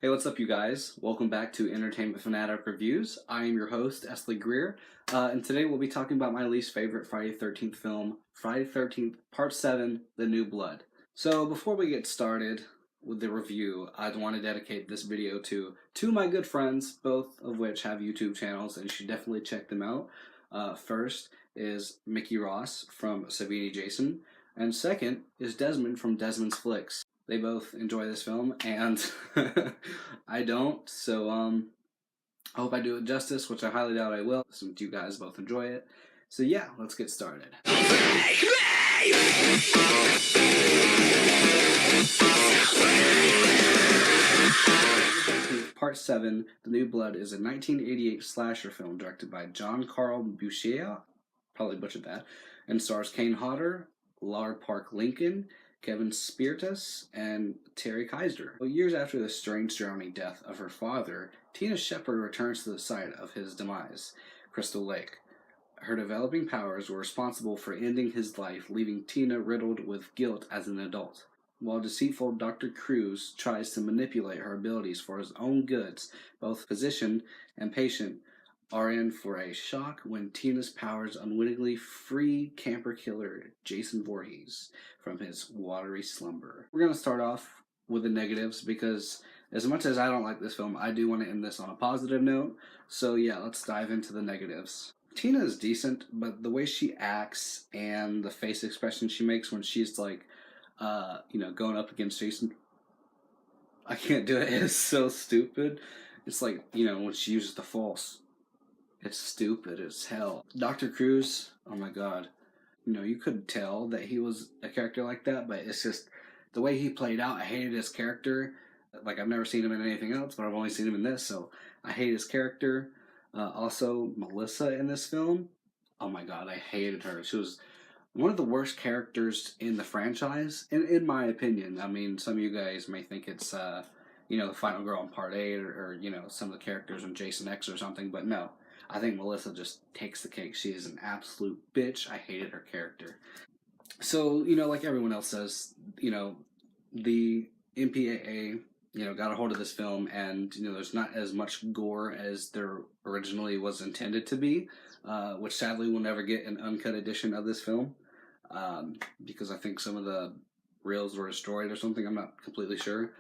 Hey, what's up, you guys? Welcome back to Entertainment Fanatic Reviews. I am your host, Esley Greer, and today we'll be talking about my least favorite Friday the 13th film, Friday the 13th, Part 7, The New Blood. So, before we get started with the review, I'd want to dedicate this video to two of my good friends, both of which have YouTube channels, and you should definitely check them out. First is Mickey Ross from Savini Jason, and second is Desmond from Desmond's Flicks. They both enjoy this film, and I don't. So I hope I do it justice, which I highly doubt I will, since you guys both enjoy it. So yeah, let's get started. Part 7, The New Blood, is a 1988 slasher film directed by John Carl Buechia, probably butchered that, and stars Kane Hodder, Lar Park Lincoln, Kevin Spirtus, and Terry Kaiser. Years after the strange drowning death of her father, Tina Shepard returns to the site of his demise, Crystal Lake. Her developing powers were responsible for ending his life, leaving Tina riddled with guilt as an adult. While deceitful Dr. Cruz tries to manipulate her abilities for his own goods, both physician and patient are in for a shock when Tina's powers unwittingly free camper killer Jason Voorhees from his watery slumber. We're going to start off with the negatives because as much as I don't like this film, I do want to end this on a positive note. So yeah, let's dive into the negatives. Tina is decent, but the way she acts and the face expression she makes when she's like, going up against Jason, I can't do it. It's so stupid. It's like, when she uses the false. It's stupid as hell. Dr. Cruz, oh my god. You could tell that he was a character like that, but it's just the way he played out. I hated his character. Like, I've never seen him in anything else, but I've only seen him in this, so I hate his character. Also, Melissa in this film, oh my god, I hated her. She was one of the worst characters in the franchise, in my opinion. I mean, some of you guys may think it's, the final girl in Part 8 or some of the characters in Jason X or something, but no. I think Melissa just takes the cake. She is an absolute bitch. I hated her character. So, like everyone else says, the MPAA, got a hold of this film, and, there's not as much gore as there originally was intended to be, which sadly will never get an uncut edition of this film, because I think some of the reels were destroyed or something. I'm not completely sure.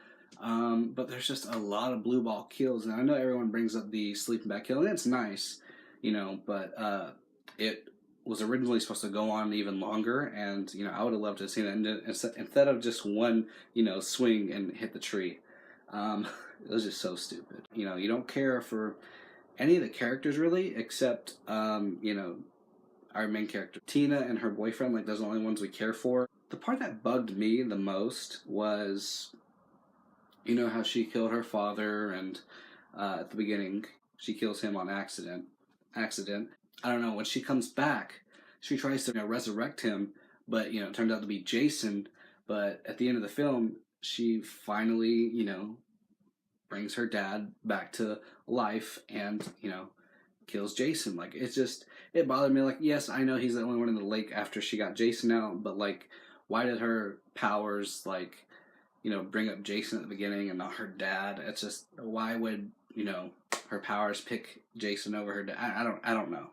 But there's just a lot of blue ball kills, and I know everyone brings up the sleeping bag kill, and it's nice, but it was originally supposed to go on even longer, and I would have loved to have seen it instead of just one swing and hit the tree. It was just so stupid. You don't care for any of the characters really, except our main character Tina and her boyfriend. Like, those are the only ones we care for. The part that bugged me the most was how she killed her father, and at the beginning she kills him on accident. I don't know, when she comes back she tries to resurrect him, but it turned out to be Jason. But at the end of the film she finally brings her dad back to life and kills Jason. Like, it bothered me. Like, yes, I know he's the only one in the lake after she got Jason out, but like, why did her powers bring up Jason at the beginning and not her dad? It's just, why would her powers pick Jason over her dad? I don't know.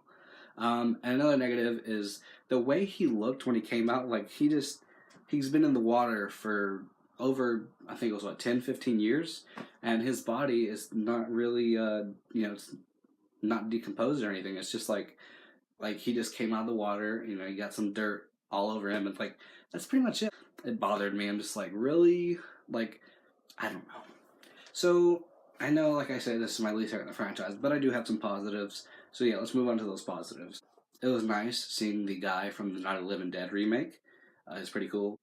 And another negative is the way he looked when he came out. Like, he's been in the water for over, I think it was 10-15 years, and his body is not really it's not decomposed or anything. It's just like he just came out of the water. He got some dirt all over him, and like, that's pretty much it. It bothered me. I'm just like, really? Like, I don't know. So, I know, like I said, this is my least favorite in the franchise, but I do have some positives. So yeah, let's move on to those positives. It was nice seeing the guy from the Night of the Living Dead remake. It's pretty cool.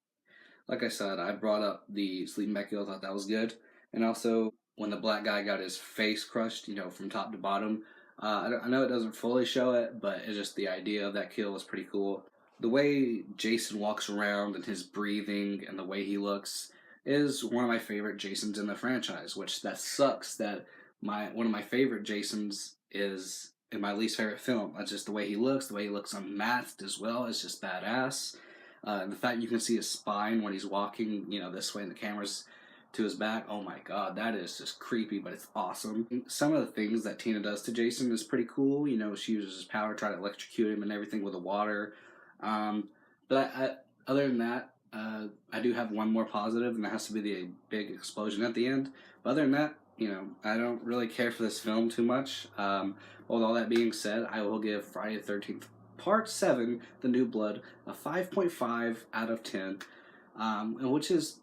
Like I said, I brought up the sleeping bag kill. I thought that was good. And also, when the black guy got his face crushed, from top to bottom, I know it doesn't fully show it, but it's just the idea of that kill was pretty cool. The way Jason walks around and his breathing and the way he looks is one of my favorite Jasons in the franchise, which that sucks that one of my favorite Jasons is in my least favorite film. That's just the way he looks unmasked as well. It's just badass. And the fact you can see his spine when he's walking, this way, and the camera's to his back. Oh my god, that is just creepy, but it's awesome. Some of the things that Tina does to Jason is pretty cool. You know, she uses his power to try to electrocute him and everything with the water. But other than that, I do have one more positive, and that has to be the big explosion at the end. But other than that, you know, I don't really care for this film too much. With all that being said, I will give Friday the 13th Part 7, The New Blood, a 5.5 out of 10, which is,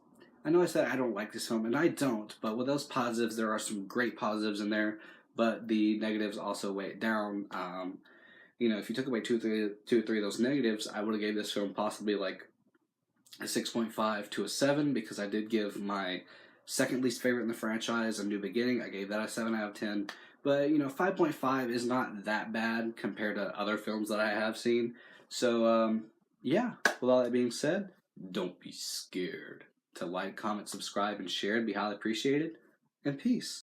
I know I said I don't like this film, and I don't, but with those positives, there are some great positives in there, but the negatives also weigh it down. You know, if you took away two or three of those negatives, I would have gave this film possibly like a 6.5 to a 7, because I did give my second least favorite in the franchise, A New Beginning. I gave that a 7 out of 10. But, you know, 5.5 is not that bad compared to other films that I have seen. So, yeah, with all that being said, don't be scared to like, comment, subscribe, and share. It'd be highly appreciated. And peace.